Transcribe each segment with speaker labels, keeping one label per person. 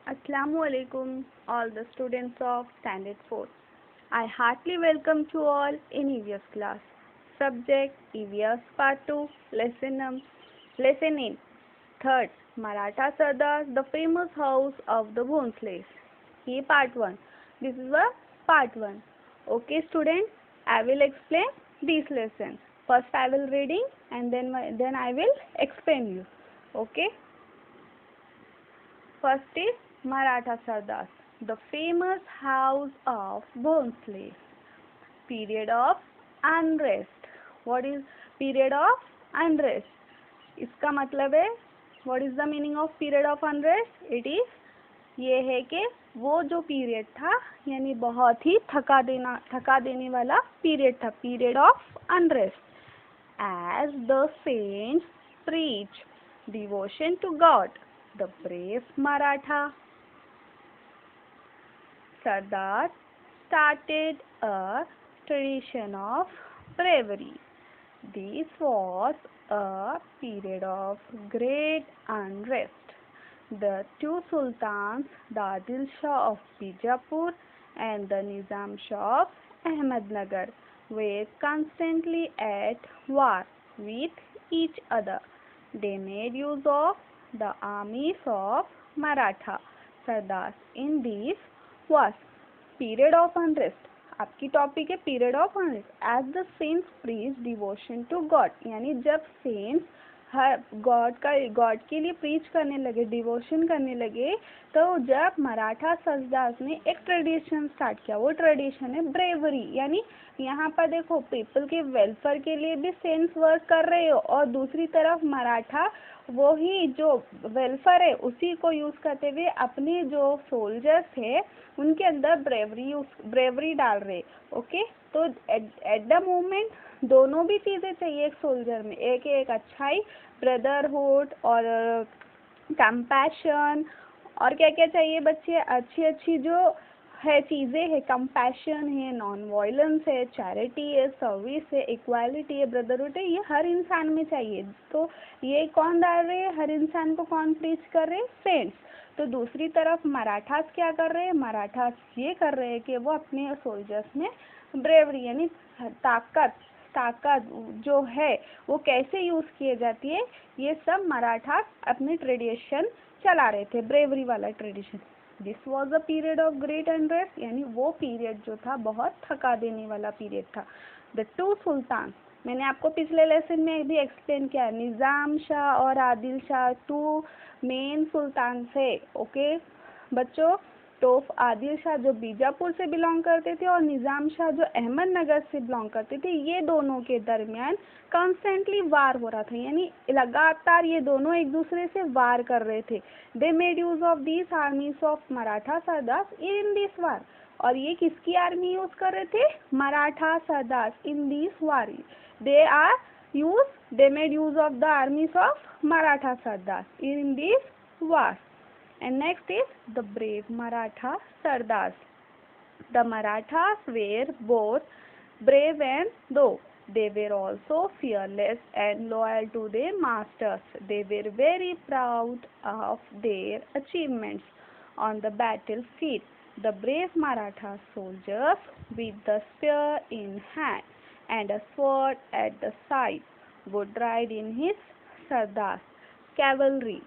Speaker 1: Assalamu alaikum, all the students of Standard 4. I heartily welcome to all in EVS class. Subject EVS Part 2, Lesson 8. Third, Maratha Sardar, the famous house of the Bhonsles. Here Part 1. This is the Part 1. Okay students, I will explain these lessons. First I will reading and then I will explain you. Okay. First is Maratha Sardars, the famous house of Bhonsle. Period of unrest. What is period of unrest? इसका मतलब है what is the meaning of period of unrest? It is ये है कि वो जो period था यानी बहुत ही थका देने वाला पीरियड था, period of unrest. As the saints preach devotion to God, the brave Maratha Sardar started a tradition of bravery. This was a period of great unrest. The two sultans, the Adil Shah of Bijapur and the Nizam Shah of Ahmednagar, were constantly at war with each other. They made use of the armies of Maratha Sardars in this was period of unrest. आपकी topic है period of unrest. As the saints preach devotion to God, यानी जब cents हर God के लिए preach करने लगे, devotion करने लगे, तो जब मराठा सरदार्स ने एक ट्रेडिशन स्टार्ट किया. वो ट्रेडिशन है ब्रेवरी. यानी यहाँ पर देखो पीपल के वेलफेयर के लिए भी सेंट्स वर्क कर रहे हो और दूसरी तरफ मराठा वो ही जो वेलफेयर है उसी को यूज करते हुए अपने जो सोल्जर्स है उनके अंदर ब्रेवरी डाल रहे. ओके, तो एट द मोमेंट दोनों भी चीजें चाहिए एक सोल्जर में. एक अच्छाई, ब्रदरहुड और कंपैशन, और क्या क्या चाहिए बच्चे, अच्छी जो है चीज़ें है, कंपैशन है, नॉन वायलेंस है, चैरिटी है, सर्विस है, इक्वालिटी है, ब्रदरहुड है, ये हर इंसान में चाहिए. तो ये कौन डाल रहे हैं, हर इंसान को कौन प्रीच कर रहे हैं, सेंट्स. तो दूसरी तरफ मराठास क्या कर रहे हैं, मराठास ये कर रहे हैं कि वो अपने सोल्जर्स में ब्रेवरी यानी ताकत जो है वो कैसे यूज किए जाती है, ये सब मराठास अपने ट्रेडिशन चला रहे थे, ब्रेवरी वाला tradition. This was a period of great unrest, यानी वो पीरियड जो था बहुत थका देने वाला पीरियड था. द टू सुल्तान, मैंने आपको पिछले लेसन में भी एक्सप्लेन किया, निज़ाम शाह और आदिल शाह टू मेन सुल्तान थे. ओके बच्चों, तो आदिल शाह जो बीजापुर से बिलोंग करते थे और निज़ाम शाह जो अहमदनगर से बिलोंग करते थे, ये दोनों के दरमियान कॉन्स्टेंटली वार हो रहा था, यानी लगातार ये दोनों एक दूसरे से वार कर रहे थे. They made use of this आर्मीज of Maratha sardars in this वार. और ये किसकी आर्मी यूज कर रहे थे, Maratha sardars in this war. they made use of the armies of Maratha Sardars in this war. And next is the brave Maratha Sardars. The Marathas were both brave and though they were also fearless and loyal to their masters. They were very proud of their achievements on the battlefield. The brave Maratha soldiers with the spear in hand and a sword at the side would ride in his Sardars cavalry.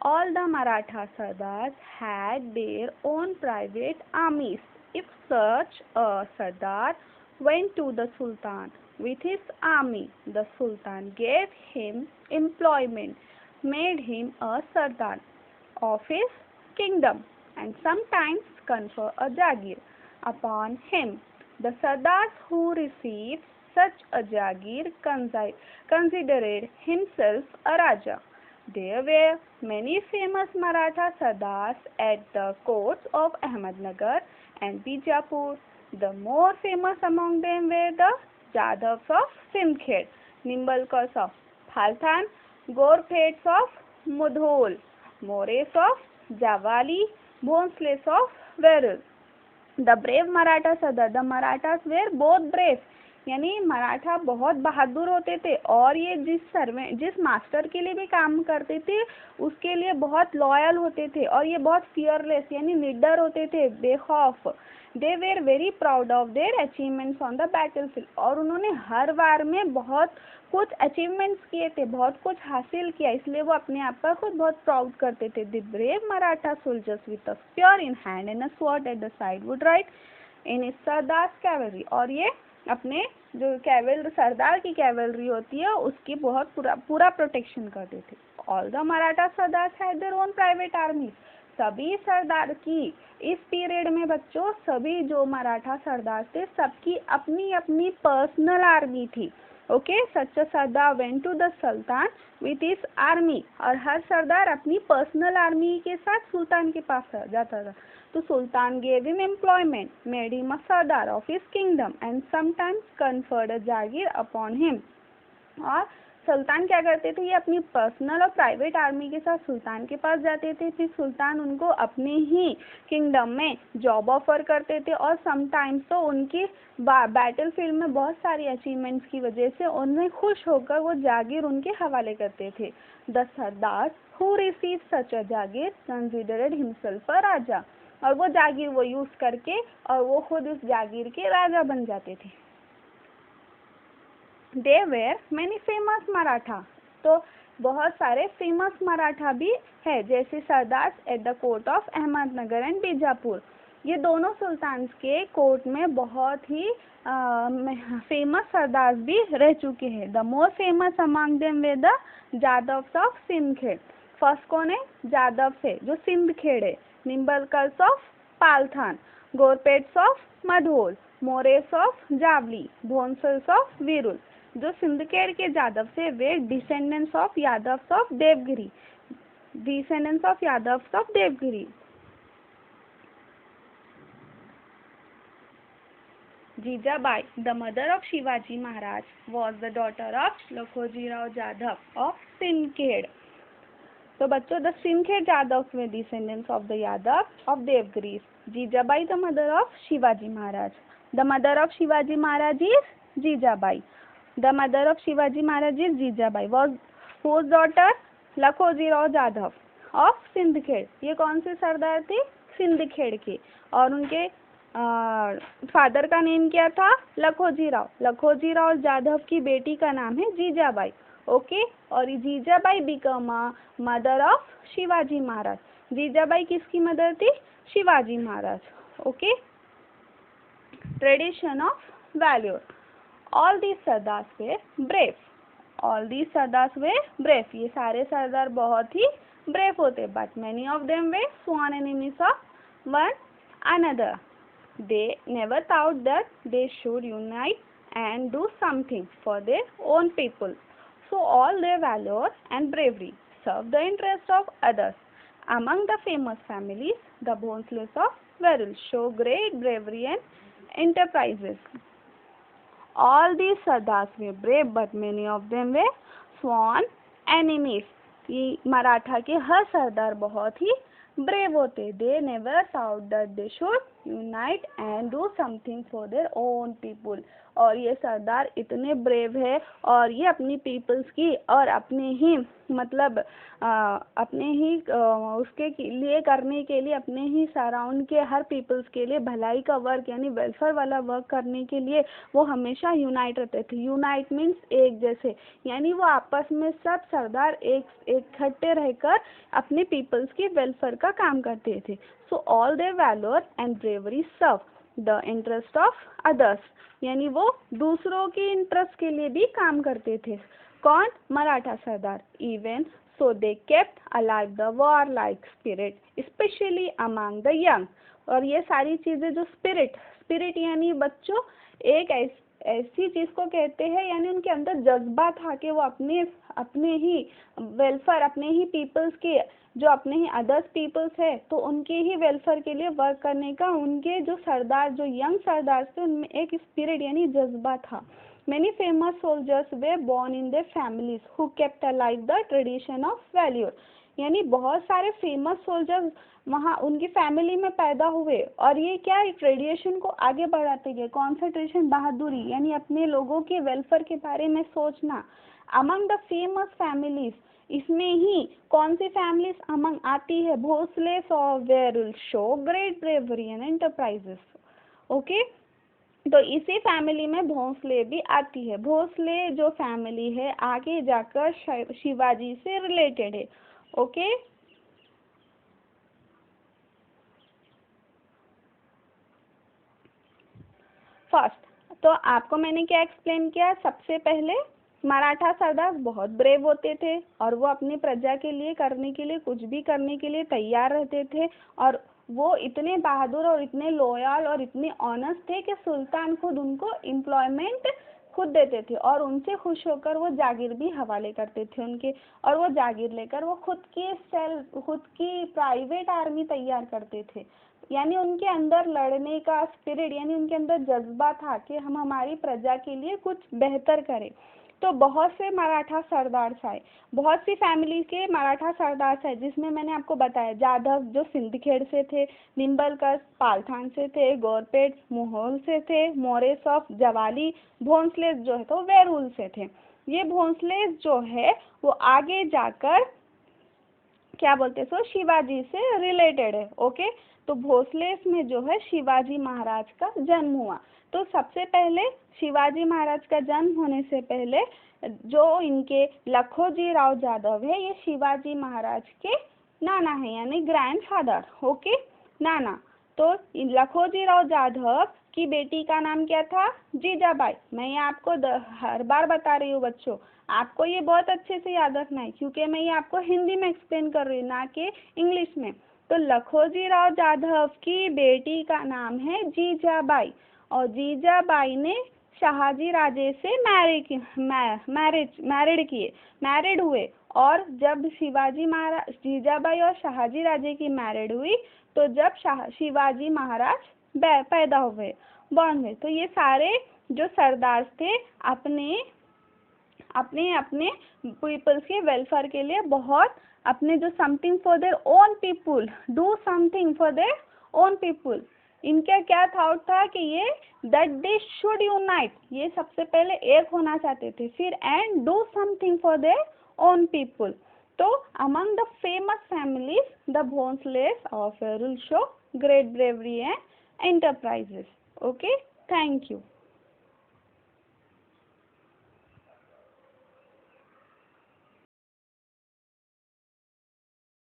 Speaker 1: All the Maratha Sardars had their own private armies. If such a Sardar went to the Sultan with his army, the Sultan gave him employment, made him a Sardar of his kingdom, and sometimes confer a Jagir upon him. The Sardars who received such a Jagir considered himself a Raja. There were many famous Maratha Sardars at the courts of Ahmednagar and Bijapur. The more famous among them were the Jadavs of Sindkhed, Nimbalkars of Phaltan, Gorpheds of Mudhol, Mores of Javali, Bhonsles of Verul. The brave Maratha Sardar, the Marathas were both brave, यानी मराठा बहुत बहादुर होते थे और ये जिस master के लिए भी काम करते थे उसके लिए बहुत लॉयल होते थे और ये बहुत फियरलेस यानी निडर होते थे, बेखौफ। They were very proud of their achievements on the battlefield, और उन्होंने हर वार में बहुत कुछ अचीवमेंट्स किए थे, बहुत कुछ हासिल किया, इसलिए वो अपने आप पर खुद बहुत प्राउड करते थे। The brave Maratha soldiers with a spear in hand and a sword at the side would ride in Sardar cavalry, और ये अपने जो सरदार की कैवलरी होती है उसकी बहुत पूरा प्रोटेक्शन करते थे। All the Maratha Sardar had their own private army, सभी सरदार की इस पीरियड में बच्चों सभी जो मराठा सरदार थे सबकी अपनी अपनी पर्सनल आर्मी थी। Okay, such sardar went to the sultan with his army, और हर सरदार अपनी पर्सनल आर्मी के साथ सुल्तान के पास जाता था। तो सुल्तान gave him employment, made him a sardar of his kingdom and sometimes conferred a Jagir upon him। और सुल्तान क्या करते थे, ये अपनी पर्सनल और प्राइवेट आर्मी के साथ सुल्तान के पास जाते थे, फिर सुल्तान उनको अपने ही किंगडम में जॉब ऑफर करते थे, और समटाइम्स तो उनकी बैटल फील्ड में बहुत सारी अचीवमेंट्स की वजह से उनमें खुश होकर वो जागीर उनके हवाले करते थे। The sardar who receive such a jagir considered himself a raja, और वो जागीर वो यूज करके और वो खुद उस जागीर के राजा बन जाते थे। There were many famous Maratha, तो बहुत सारे फेमस मराठा भी है, जैसे sardar at the court of Ahmednagar and Bijapur. ये दोनों सुल्तान के कोर्ट में बहुत ही फेमस सरदार भी रह चुके हैं। The more famous among them were the Jadhavs of Sindkhed. First कौन है, जादव से जो सिंधखेड़ है। Nimbalkars of Phaltan, Ghorpades of Mudhol, Mores of Javli, Bhonsles of Verul. जो सिंधखेड़ के जादव से were descendants of Yadavs of Devagiri, Jijabai, the mother of Shivaji Maharaj, was the daughter of Lakhojirao Jadhav of Sindkhed. तो बच्चों द सिंधखेड़ जादव्स में descendants of the Yadav of Devagiri. Jijabai the mother of Shivaji Maharaj, the mother of Shivaji Maharaj is Jijabai, the mother of Shivaji Maharaj is Jijabai, was whose daughter Lakhojirao Jadhav of Sindkhed. ये कौन से सरदार थे, सिंधखेड़ के, और उनके फादर का नेम क्या था, लखोजीराव जाधव की बेटी का नाम है जीजाबाई। ओके, और Jijabai become a mother of Shivaji Maharaj. Jijabai किसकी मदर थी, Shivaji Maharaj. Okay, tradition of valour. All these sardars were brave, ये सारे सरदार बहुत ही ब्रेव होते, but many of them were sworn enemies of one another. They never thought that they should unite and do something for their own people. So all their valor and bravery served the interest of others. Among the famous families, the Bhonsles of Verul show great bravery and enterprises. All these sardars were brave, but many of them were sworn enemies. ये मराठा के हर सरदार बहुत ही brave होते। They never thought that they should unite and do something for their own people. और ये सरदार इतने brave है और ये अपनी पीपल्स की और अपने ही मतलब अपने ही उसके लिए करने के लिए, अपने ही सराउंड के हर पीपल्स के लिए भलाई का वर्क यानी वेलफेयर वाला वर्क करने के लिए वो हमेशा यूनाइट रहते थे। यूनाइट मीन्स एक जैसे, यानी वो आपस में सब सरदार एक इकट्ठे रहकर अपने पीपल्स के वेलफेयर का काम करते थे। So all their valour and bravery serve the interest of others, यानी वो दूसरों के इंटरेस्ट के लिए भी काम करते थे। कौन, मराठा सरदार। Even so they kept alive the war like spirit specially among the young. और ये सारी चीज़ें जो स्पिरिट यानी बच्चों एक ऐसी चीज़ को कहते हैं, यानी उनके अंदर जज्बा था कि वो अपने ही वेलफेयर, अपने ही पीपल्स के जो अपने ही अदर्स पीपल्स है तो उनके ही वेलफेयर के लिए वर्क करने का उनके जो सरदार, जो यंग सरदार थे उनमें एक स्पिरिट यानी जज्बा था। Many famous soldiers were born in their families who kept alive the tradition of valor. यानी बहुत सारे फेमस सोल्जर्स वहाँ उनकी फैमिली में पैदा हुए और ये क्या ट्रेडिशन को आगे बढ़ाते गए। कॉन्सेंट्रेशन, बहादुरी, यानी अपने लोगों के वेलफेयर के बारे में सोचना। अमंग द फेमस फैमिलीज, इसमें ही कौन सी फैमिलीज अमंग आती है? Bhosale of Verul show great bravery and enterprises. Okay, तो इसी फैमिली में भोसले भी आती है। भोसले जो फैमिली है आगे जाकर शिवाजी से रिलेटेड है। ओके, फर्स्ट तो आपको मैंने क्या एक्सप्लेन किया? सबसे पहले मराठा सरदार बहुत ब्रेव होते थे और वो अपनी प्रजा के लिए करने के लिए कुछ भी करने के लिए तैयार रहते थे और वो इतने बहादुर और इतने लॉयल और इतने ऑनेस्ट थे कि सुल्तान खुद उनको एम्प्लॉयमेंट खुद देते थे और उनसे खुश होकर वो जागीर भी हवाले करते थे उनके, और वो जागीर लेकर वो खुद की प्राइवेट आर्मी तैयार करते थे। यानी उनके अंदर लड़ने का स्पिरिट, यानी उनके अंदर जज्बा था कि हम हमारी प्रजा के लिए कुछ बेहतर करें। तो बहुत से मराठा सरदार आए, बहुत सी फैमिली के मराठा सरदार आए, जिसमें मैंने आपको बताया जाधव जो सिंदखेड़ से थे, निम्बलकर पालथान से थे, गोरपेट मोहोल से थे, मोरेस ऑफ जवाली, भोंसले जो है तो वेरुल से थे। ये भोंसले जो है वो आगे जाकर क्या बोलते हैं, सो शिवाजी से रिलेटेड है। ओके, तो भोसले में जो है शिवाजी महाराज का जन्म हुआ। तो सबसे पहले शिवाजी महाराज का जन्म होने से पहले जो इनके लखोजी राव जाधव है, ये शिवाजी महाराज के नाना है, यानी ग्रैंडफादर। ओके, नाना। तो लखोजी राव जाधव की बेटी का नाम क्या था? जीजाबाई। मैं ये आपको हर बार बता रही हूँ बच्चों, आपको ये बहुत अच्छे से याद रखना है क्योंकि मैं ये आपको हिंदी में एक्सप्लेन कर रही हूँ, ना कि इंग्लिश में। तो लखोजी राव जाधव की बेटी का नाम है जीजाबाई और जीजाबाई ने शाहजी राजे से मैरिड हुए। और जब शिवाजी महाराज, जीजाबाई और शाहजी राजे की मैरिड हुई तो जब शिवाजी महाराज पैदा हुए, बॉर्न हुए। तो ये सारे जो सरदार थे अपने अपने अपने पीपल्स के वेलफेयर के लिए बहुत अपने जो something for their own people, do something for their own people, इनका क्या थॉट था कि ये दैट दे शुड यूनाइट, ये सबसे पहले एक होना चाहते थे, फिर and do something for their own people. तो among the famous families the Bhonsles of Verul show great bravery and enterprises. Okay, thank you.